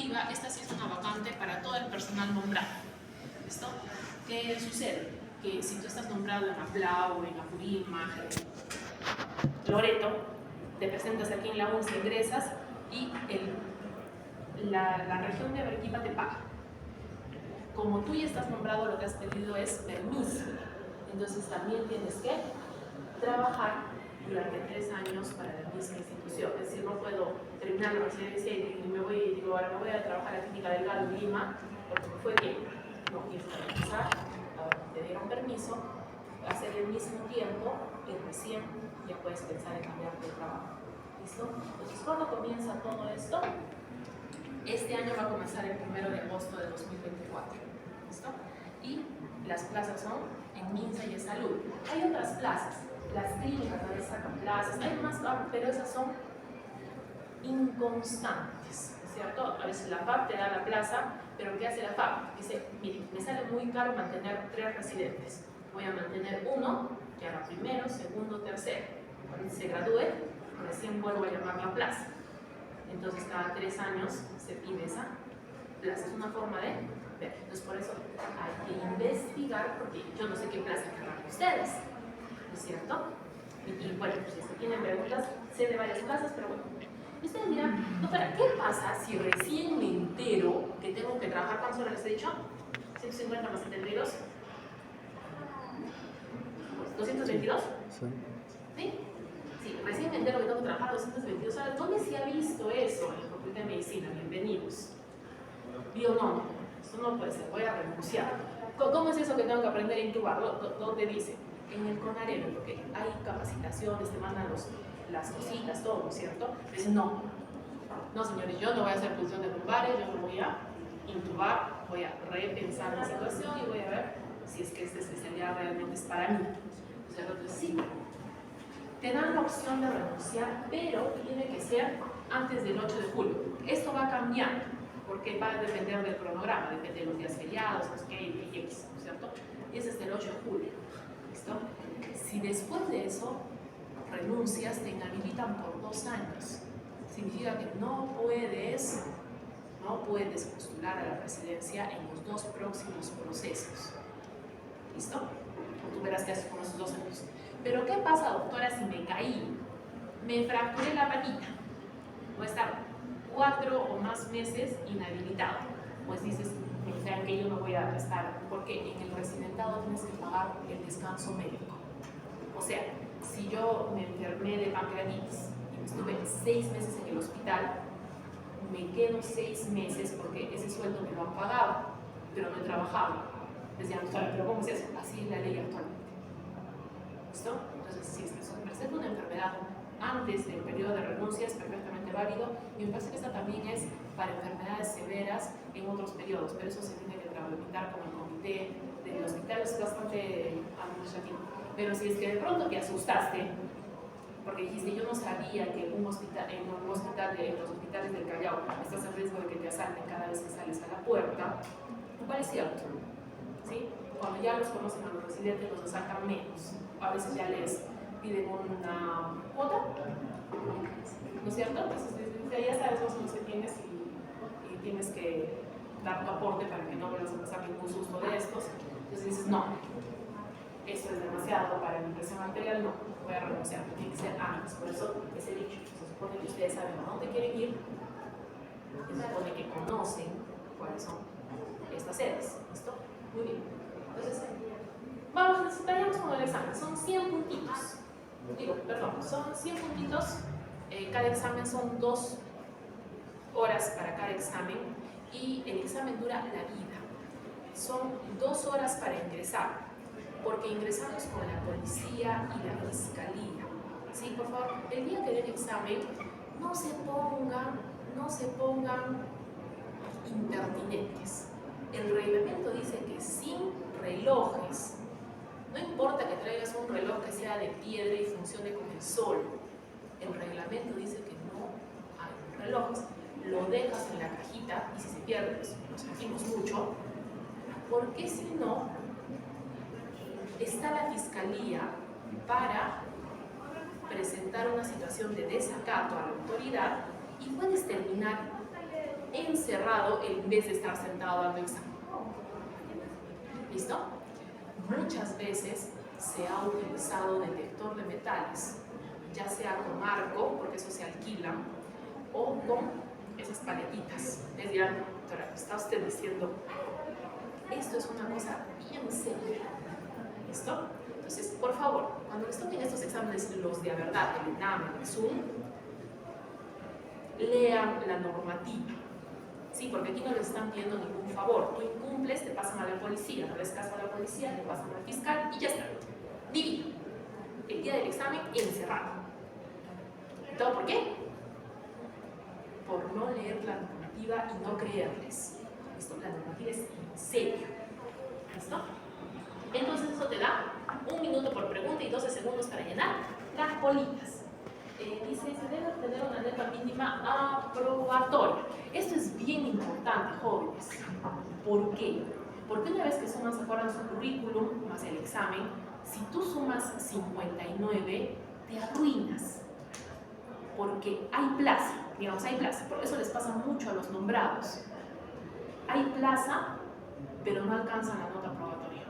administrativa, esta sí es una vacante para todo el personal nombrado. ¿Listo? ¿Qué sucede? Que si tú estás nombrado en Aplau, en Apurímac, en Loreto, te presentas aquí en la UNCE, ingresas y la región de Arequipa te paga. Como tú ya estás nombrado, lo que has pedido es permiso. Entonces también tienes que trabajar durante 3 años para la misma institución. Es decir, no puedo terminar la residencia y me voy y digo, ahora me voy a trabajar a la Clínica Delgado en Lima, porque me fue bien. No, tienes que regresar, ahora te dieron permiso, hacer el mismo tiempo y recién ya puedes pensar en cambiarte de trabajo. ¿Listo? Entonces, ¿cuándo comienza todo esto? Este año va a comenzar el 1 de agosto de 2024. ¿Listo? Y las plazas son en MINSA y en Salud. Hay otras plazas. Las clínicas a veces sacan plazas, hay más, pero esas son inconstantes, ¿cierto? A veces la FAP te da la plaza, pero ¿qué hace la FAP? Dice, mire, me sale muy caro mantener 3 residentes. Voy a mantener uno, que haga primero, segundo, tercero. Cuando se gradúe, recién vuelvo a llamar la plaza. Entonces, cada 3 años se pide esa plaza. Es una forma de ver. Entonces, por eso hay que investigar, porque yo no sé qué plaza querrán ustedes. ¿Es cierto? Y bueno, pues si tienen preguntas, sé de varias plazas, pero bueno. Y ustedes dirán, doctora, ¿qué pasa si recién me entero que tengo que trabajar? ¿Cuántas horas les he dicho? 150 más 72. ¿222? Sí. ¿Sí? Sí, recién me entero que tengo que trabajar 222 horas. ¿Dónde se ha visto eso en la Facultad de Medicina? Bienvenidos. Digo, no, eso no puede ser, voy a renunciar. ¿Cómo es eso que tengo que aprender a intubar? ¿Dónde dice? En el CONAREL, porque hay capacitaciones, te mandan las cositas, todo, ¿no es cierto? Dicen, no, señores, yo no voy a hacer función de lumbares, yo no voy a intubar, voy a repensar la situación y voy a ver si es que esta especialidad realmente es para mí. O sea, entonces sí, te dan la opción de renunciar, pero tiene que ser antes del 8 de julio. Esto va cambiando, porque va a depender del cronograma, depende de los días feriados, los que y X, ¿no es cierto? Y es hasta el 8 de julio. ¿Listo? Si después de eso renuncias, te inhabilitan por 2 años. Significa que no puedes postular a la residencia en los 2 próximos procesos. ¿Listo? Tú verás qué haces con esos 2 años. Pero ¿qué pasa, doctora, si me caí? Me fracturé la patita. Voy a estar 4 o más meses inhabilitado. Pues dices, sean que yo no voy a estar, porque en el residentado tienes que pagar el descanso médico. O sea, si yo me enfermé de pancreatitis y estuve 6 meses en el hospital, me quedo 6 meses porque ese sueldo me lo han pagado, pero no he trabajado. Decían, pero ¿cómo es eso? Así es la ley actualmente. ¿Listo? Entonces, si se presenta una enfermedad antes del periodo de renuncia, es perfectamente válido, y me parece que esta también es para enfermedades severas en otros periodos, pero eso se tiene que tramitar con el comité del hospital, es bastante administrativo. Pero si es que de pronto te asustaste, porque dijiste, yo no sabía que en los hospitales del Callao estás en riesgo de que te asalten cada vez que sales a la puerta, ¿cuál es cierto? ¿Sí? Cuando ya los conocen a los residentes, los asaltan menos. A veces ya les piden una cuota, ¿no es cierto? Entonces ya sabes más o menos que tienes y tienes que dar tu aporte para que no vuelvas a pasar ningún susto de estos. Entonces dices, no, esto es demasiado para mi impresión arterial, no, voy a renunciar, tiene que ser antes. Por eso ese dicho, se supone que ustedes saben a dónde quieren ir, se supone que conocen cuáles son estas sedes. ¿Listo? Muy bien. Entonces, vayamos con el examen. Son 100 puntitos. Son 100 puntitos. Cada examen son 2 horas para cada examen y el examen dura la vida. Son 2 horas para ingresar, porque ingresamos con la policía y la fiscalía. Sí, por favor, el día que den examen, no se pongan impertinentes. El reglamento dice que sin relojes, no importa que traigas un reloj que sea de piedra y funcione con el sol, el reglamento dice que no hay relojes. Lo dejas en la cajita y si se pierde, pues nos sentimos mucho, porque si no, está la fiscalía para presentar una situación de desacato a la autoridad y puedes terminar en encerrado en vez de estar sentado dando examen. ¿Listo? Muchas veces se ha utilizado detector de metales, ya sea con arco, porque eso se alquila, o con esas paletitas. Les dirán, doctora, ¿está usted diciendo? Esto es una cosa bien seria. ¿Listo? Entonces, por favor, cuando les toquen estos exámenes, los de verdad, el ENAM, el Zoom, lean la normativa. Sí, porque aquí no les están pidiendo ningún favor. Tú incumples, te pasan a la policía, no les caso a la policía, te pasan al fiscal y ya está. Divino. El día del examen, encerrado. ¿Todo por qué? Por no leer la normativa y no creerles. ¿Listo? La normativa es seria. ¿Listo? Entonces eso te da 1 minuto por pregunta y 12 segundos para llenar las bolitas. Dice, se debe tener una nota mínima aprobatoria. Esto es bien importante, jóvenes. ¿Por qué? Porque una vez que suman, se acuerdan su currículum más el examen, si tú sumas 59, te arruinas. Porque hay plaza, digamos, hay plaza. Por eso les pasa mucho a los nombrados. Hay plaza, pero no alcanzan la nota aprobatoria.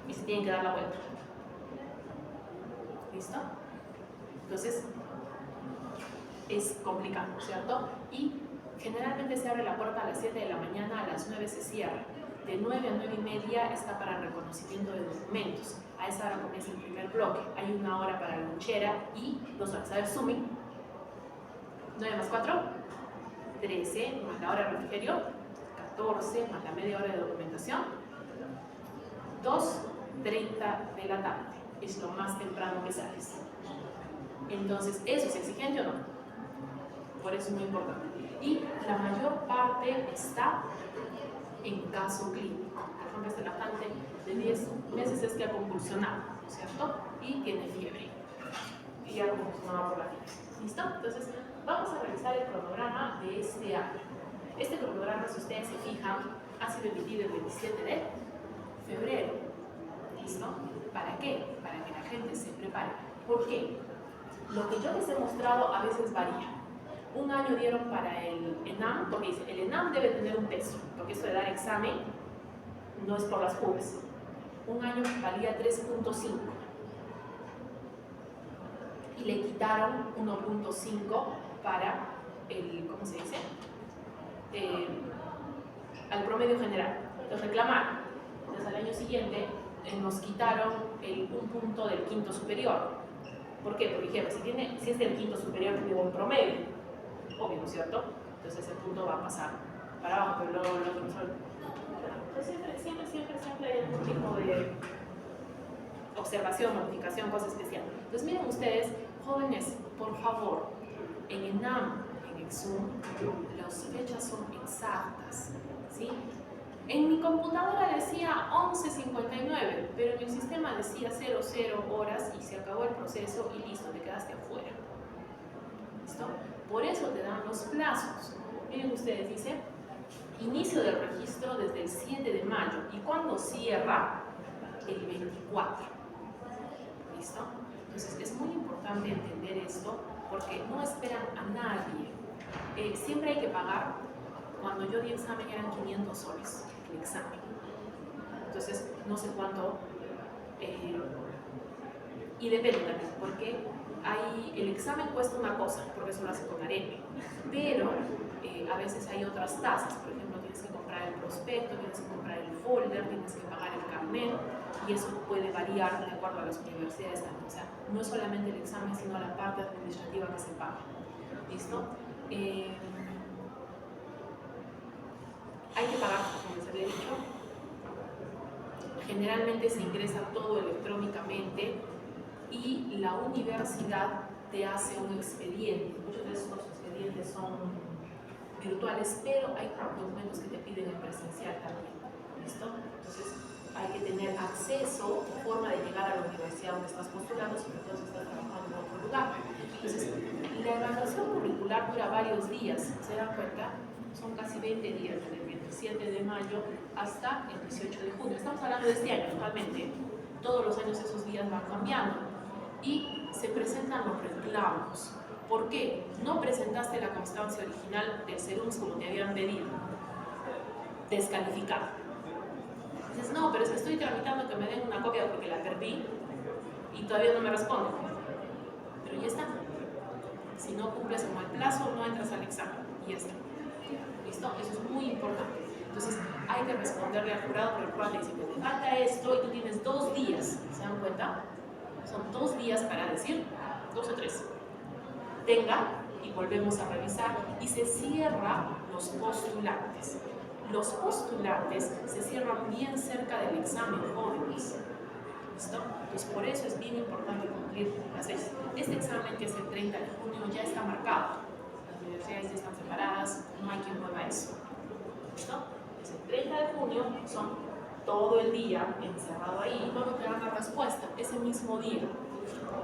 Y se tienen que dar la vuelta. ¿Listo? Entonces, es complicado, ¿cierto? Y generalmente se abre la puerta a las 7 de la mañana, a las 9 se cierra. De 9 a 9 y media está para reconocimiento de documentos. A esa hora comienza el primer bloque. Hay 1 hora para la lonchera y 2 horas. A ver, sumen. 9 más 4, 13, más la hora de refrigerio, 14, más la media hora de documentación, 2:30 de la tarde. Es lo más temprano que sales. Entonces, ¿eso es exigente o no? Por eso es muy importante. Y la mayor parte está en caso clínico. Por ejemplo, este lactante de 10 meses es que ha convulsionado, ¿cierto? Y tiene fiebre. Y ya convulsionado por la fiebre. ¿Listo? Entonces, vamos a revisar el cronograma de este año. Este cronograma, si ustedes se fijan, ha sido emitido el 27 de febrero. ¿Listo? ¿Para qué? Para que la gente se prepare. ¿Por qué? Lo que yo les he mostrado a veces varía. 1 año dieron para el ENAM, porque dice, el ENAM debe tener un peso, porque esto de dar examen no es por las pubes. 1 año valía 3.5 y le quitaron 1.5 para el, ¿cómo se dice? Al promedio general. Los reclamaron. Entonces al año siguiente nos quitaron un punto del quinto superior. ¿Por qué? Porque ejemplo, si es del quinto superior, tiene un promedio, obvio, ¿no es cierto? Entonces ese punto va a pasar para abajo, pero siempre hay algún tipo de observación, modificación, cosa especial. Entonces miren ustedes, jóvenes, por favor, en ENAM, en el Zoom, las fechas son exactas, ¿sí? En mi computadora decía 11:59, pero en el sistema decía 00 horas y se acabó el proceso y listo, te quedaste afuera. ¿Listo? Por eso te dan los plazos. Miren ustedes, dice, inicio del registro desde el 7 de mayo. ¿Y cuándo cierra? El 24. ¿Listo? Entonces es muy importante entender esto porque no esperan a nadie. Siempre hay que pagar. Cuando yo di examen eran 500 soles el examen. Entonces, no sé cuánto. Y depende también, porque el examen cuesta una cosa, porque eso lo hace con AREPE. Pero a veces hay otras tasas. Por ejemplo, tienes que comprar el prospecto, tienes que comprar el folder, tienes que pagar el carnet. Y eso puede variar de acuerdo a las universidades también. O sea, no es solamente el examen, sino la parte administrativa que se paga. ¿Listo? Hay que pagar, como les había dicho. Generalmente se ingresa todo electrónicamente y la universidad te hace un expediente. Muchos de esos expedientes son virtuales, pero hay documentos que te piden en presencial también. ¿Listo? Entonces hay que tener acceso, forma de llegar a la universidad donde estás postulando, sobre todo si estás trabajando en otro lugar. Entonces, la evaluación curricular dura varios días, ¿se dan cuenta? Son casi 20 días, desde el 27 de mayo hasta el 18 de junio. Estamos hablando de este año, actualmente. Todos los años esos días van cambiando. Y se presentan los reclamos. ¿Por qué? No presentaste la constancia original del CERUMS como te habían pedido. Descalificado. Dices, no, pero es que estoy tramitando que me den una copia porque la perdí y todavía no me responden. Pero ya está. Si no cumples con el plazo, no entras al examen. Y ya está. ¿Listo? Eso es muy importante. Entonces, hay que responderle al jurado, pero el jurado le dice que te falta esto y tú tienes 2 días. ¿Se dan cuenta? Son 2 días para decir, 2 o 3. Tenga y volvemos a revisar y se cierra los postulantes. Los postulantes se cierran bien cerca del examen, jóvenes. ¿Listo? Entonces, por eso es bien importante cumplir las fechas. Este examen, que es el 30 de junio, ya está marcado. Las universidades ya están separadas, no hay quien mueva eso. ¿Listo? Es el 30 de junio, son todo el día encerrado ahí. Y cuando te dan la respuesta, ese mismo día,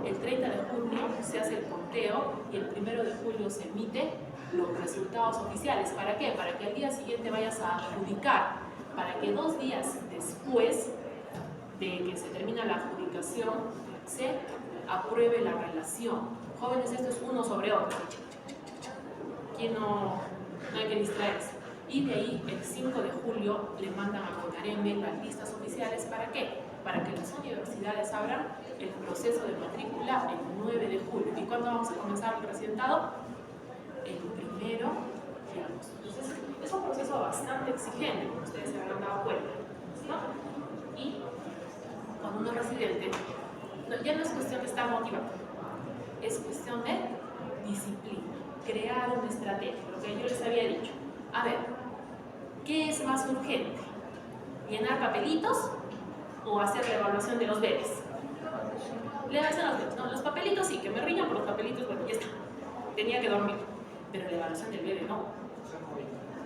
el 30 de junio se hace el conteo y el 1 de julio se emite los resultados oficiales. ¿Para qué? Para que al día siguiente vayas a adjudicar, para que 2 días después de que se termina la adjudicación se apruebe la relación. Jóvenes, esto es uno sobre otro. Aquí no hay que distraerse. Y de ahí, el 5 de julio, le mandan a CONAREME las listas oficiales. ¿Para qué? Para que las universidades abran el proceso de matrícula el 9 de julio. ¿Y cuándo vamos a comenzar el recientado? El 1 de agosto. Entonces, es un proceso bastante exigente, como ustedes se habrán dado cuenta, ¿no? Y cuando uno es residente, ya no es cuestión de estar motivado, es cuestión de disciplina, crear una estrategia, lo que yo les había dicho. A ver, ¿qué es más urgente? ¿Llenar papelitos o hacer la evaluación de los bebés? La evaluación de los bebés, no, los papelitos sí, que me rían por los papelitos, bueno, ya está, tenía que dormir, pero la evaluación del bebé no,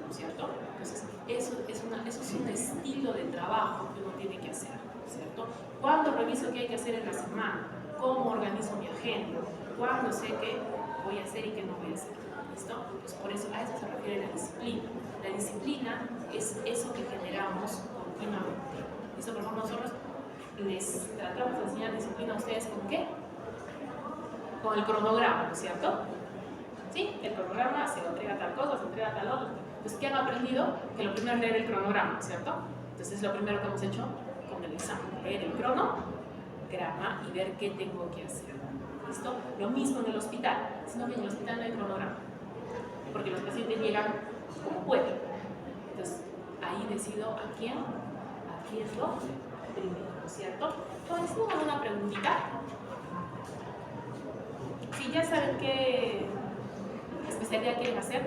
¿cierto? Entonces, eso es un estilo de trabajo que uno tiene que hacer, ¿cierto? ¿Cuándo reviso qué hay que hacer en la semana? ¿Cómo organizo mi agenda? ¿Cuándo sé qué voy a hacer y qué no voy a hacer? ¿Listo? Pues por eso, a eso se refiere la disciplina. La disciplina es eso que generamos continuamente. ¿Listo? Por ejemplo, nosotros les tratamos de enseñar disciplina a ustedes ¿con qué? Con el cronograma, ¿no es cierto? ¿Sí? El cronograma se entrega tal cosa, se entrega tal otra. Entonces, ¿qué han aprendido? Que lo primero es leer el cronograma, ¿no es cierto? Entonces, es lo primero que hemos hecho con el examen. Leer el cronograma y ver qué tengo que hacer. ¿Listo? Lo mismo en el hospital, sino que en el hospital no hay cronograma. Porque los pacientes llegan como pueden. Entonces, ahí decido a quién es lo primero, ¿no es cierto? Entonces, ¿tengo una preguntita? Si ya saben qué especialidad quieren hacer,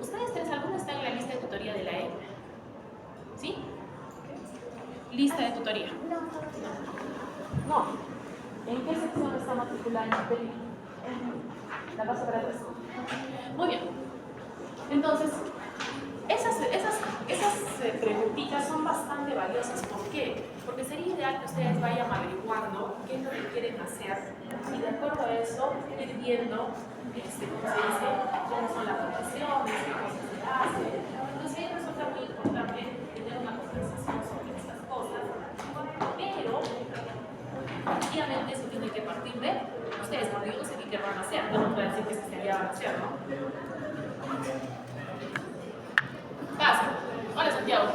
¿ustedes tres alguno está en la lista de tutoría de la E? ¿Sí? Lista de tutoría. No. ¿En qué sección está matriculada en Peri? La paso para atrás. Muy bien. Entonces, esas preguntitas son bastante valiosas. ¿Por qué? Porque sería ideal que ustedes vayan averiguando qué es lo que quieren hacer y de acuerdo a eso ir viendo cómo son las profesiones, qué cosas se hacen. Entonces, ahí resulta muy importante tener una conversación sobre estas cosas, pero efectivamente eso tiene que partir de ustedes, porque yo no sé qué van a hacer, yo no puedo decir qué especialidad van a hacer, ¿no? Pasa. Hola, Santiago.